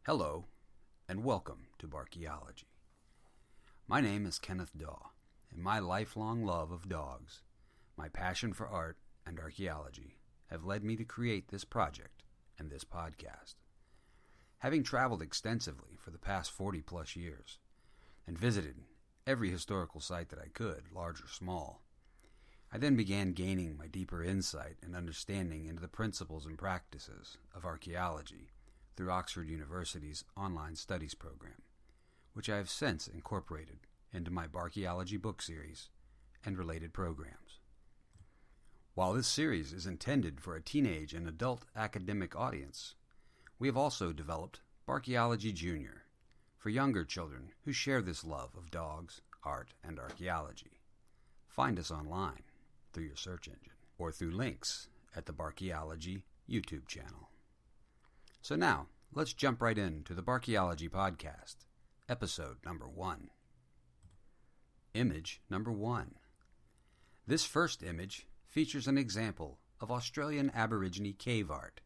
Hello, and welcome to Barkeology. My name is Kenneth Daw, and my lifelong love of dogs, my passion for art and archaeology have led me to create this project and this podcast. Having traveled extensively for the past 40 plus years and visited every historical site that I could, large or small, I then began gaining my deeper insight and understanding into the principles and practices of archaeology through Oxford University's online studies program, which I have since incorporated into my Barkeology book series and related programs. While this series is intended for a teenage and adult academic audience, we have also developed Barkeology Junior for younger children who share this love of dogs, art, and archaeology. Find us online through your search engine or through links at the Barkeology YouTube channel. So now, let's jump right into the Barkeology podcast, episode number 1. Image number 1. This first image features an example of Australian Aborigine cave art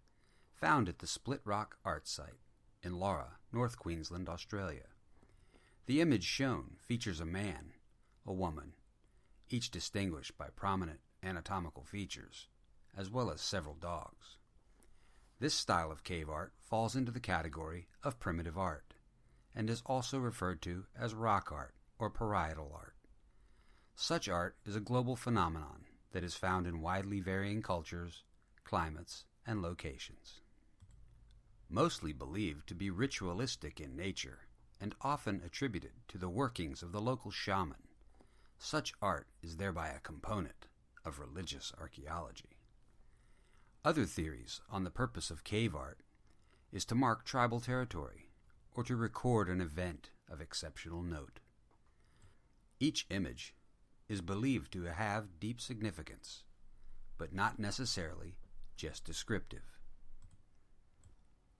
found at the Split Rock Art Site in Lara, North Queensland, Australia. The image shown features a man, a woman, each distinguished by prominent anatomical features, as well as several dogs. This style of cave art falls into the category of primitive art, and is also referred to as rock art or parietal art. Such art is a global phenomenon that is found in widely varying cultures, climates, and locations. Mostly believed to be ritualistic in nature, and often attributed to the workings of the local shaman, such art is thereby a component of religious archaeology. Other theories on the purpose of cave art is to mark tribal territory or to record an event of exceptional note. Each image is believed to have deep significance, but not necessarily just descriptive.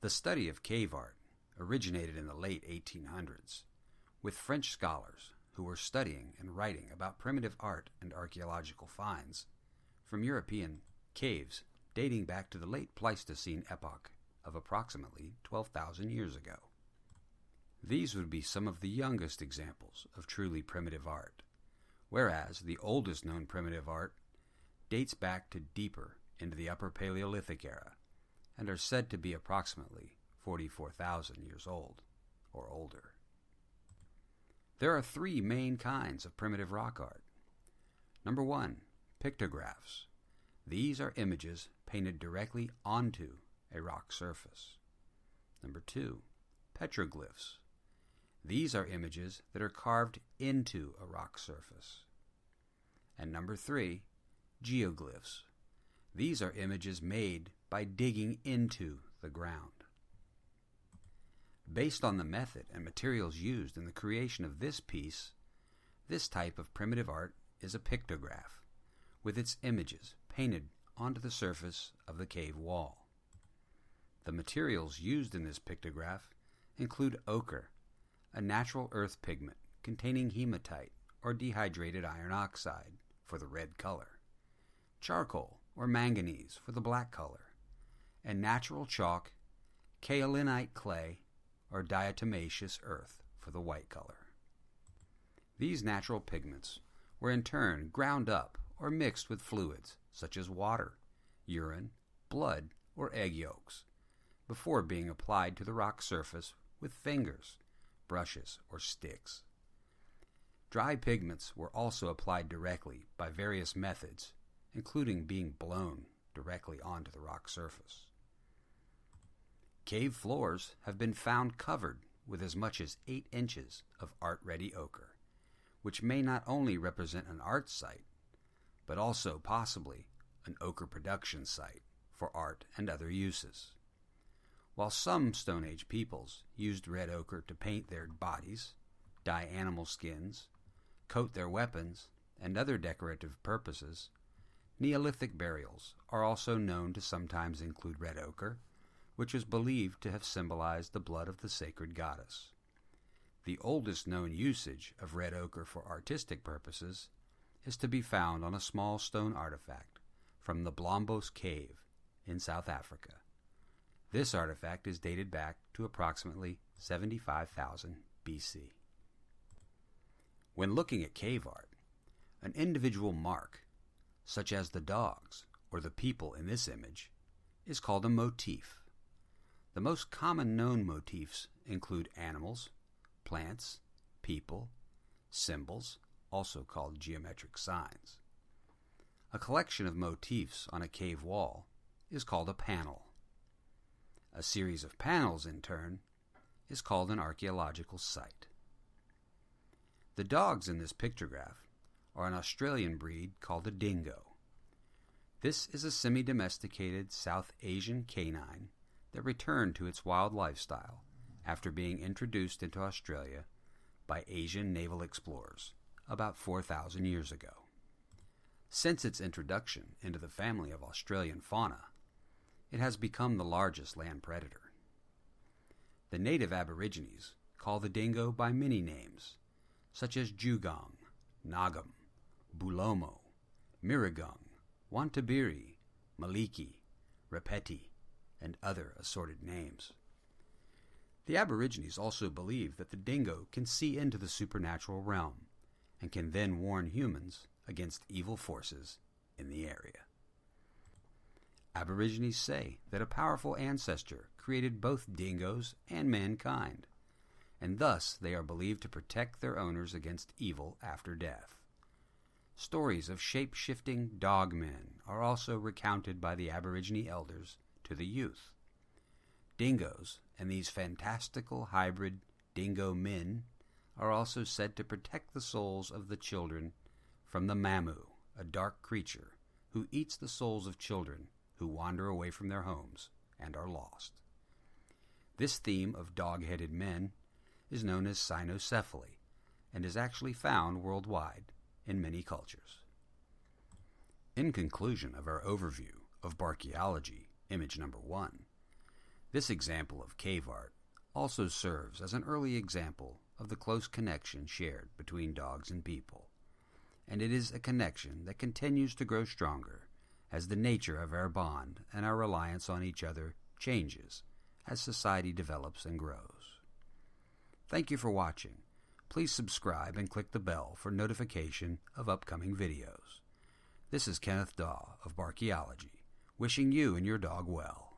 The study of cave art originated in the late 1800s with French scholars who were studying and writing about primitive art and archaeological finds from European caves dating back to the late Pleistocene epoch of approximately 12,000 years ago. These would be some of the youngest examples of truly primitive art, whereas the oldest known primitive art dates back to deeper into the Upper Paleolithic era and are said to be approximately 44,000 years old or older. There are 3 main kinds of primitive rock art. Number 1, pictographs. These are images painted directly onto a rock surface. Number 2, petroglyphs. These are images that are carved into a rock surface. And number 3, geoglyphs. These are images made by digging into the ground. Based on the method and materials used in the creation of this piece, this type of primitive art is a pictograph, with its images painted onto the surface of the cave wall. The materials used in this pictograph include ochre, a natural earth pigment containing hematite or dehydrated iron oxide for the red color, charcoal or manganese for the black color, and natural chalk, kaolinite clay, or diatomaceous earth for the white color. These natural pigments were in turn ground up or mixed with fluids such as water, urine, blood, or egg yolks, before being applied to the rock surface with fingers, brushes, or sticks. Dry pigments were also applied directly by various methods, including being blown directly onto the rock surface. Cave floors have been found covered with as much as 8 inches of art-ready ochre, which may not only represent an art site, but also possibly an ochre production site for art and other uses. While some Stone Age peoples used red ochre to paint their bodies, dye animal skins, coat their weapons, and other decorative purposes, Neolithic burials are also known to sometimes include red ochre, which is believed to have symbolized the blood of the sacred goddess. The oldest known usage of red ochre for artistic purposes is to be found on a small stone artifact from the Blombos Cave in South Africa, This artifact is dated back to approximately 75,000 BC. When looking at cave art, an individual mark, such as the dogs or the people in this image, is called a motif. The most common known motifs include animals, plants, people, symbols, also called geometric signs. A collection of motifs on a cave wall is called a panel. A series of panels, in turn, is called an archaeological site. The dogs in this pictograph are an Australian breed called a dingo. This is a semi-domesticated South Asian canine that returned to its wild lifestyle after being introduced into Australia by Asian naval explorers about 4,000 years ago. Since its introduction into the family of Australian fauna, it has become the largest land predator. The native Aborigines call the dingo by many names, such as Jugong, Nagam, Bulomo, Miragung, Wantabiri, Maliki, Repeti, and other assorted names. The Aborigines also believe that the dingo can see into the supernatural realm and can then warn humans against evil forces in the area. Aborigines say that a powerful ancestor created both dingoes and mankind, and thus they are believed to protect their owners against evil after death. Stories of shape-shifting dogmen are also recounted by the Aborigine elders to the youth. Dingoes and these fantastical hybrid dingo men are also said to protect the souls of the children from the mamu, a dark creature who eats the souls of children who wander away from their homes and are lost. This theme of dog-headed men is known as cynocephaly and is actually found worldwide in many cultures. In conclusion of our overview of Barkeology, image number 1, this example of cave art also serves as an early example of the close connection shared between dogs and people, and it is a connection that continues to grow stronger as the nature of our bond and our reliance on each other changes as society develops and grows. Thank you for watching. Please subscribe and click the bell for notification of upcoming videos. This is Kenneth Daw of Barkeology, wishing you and your dog well.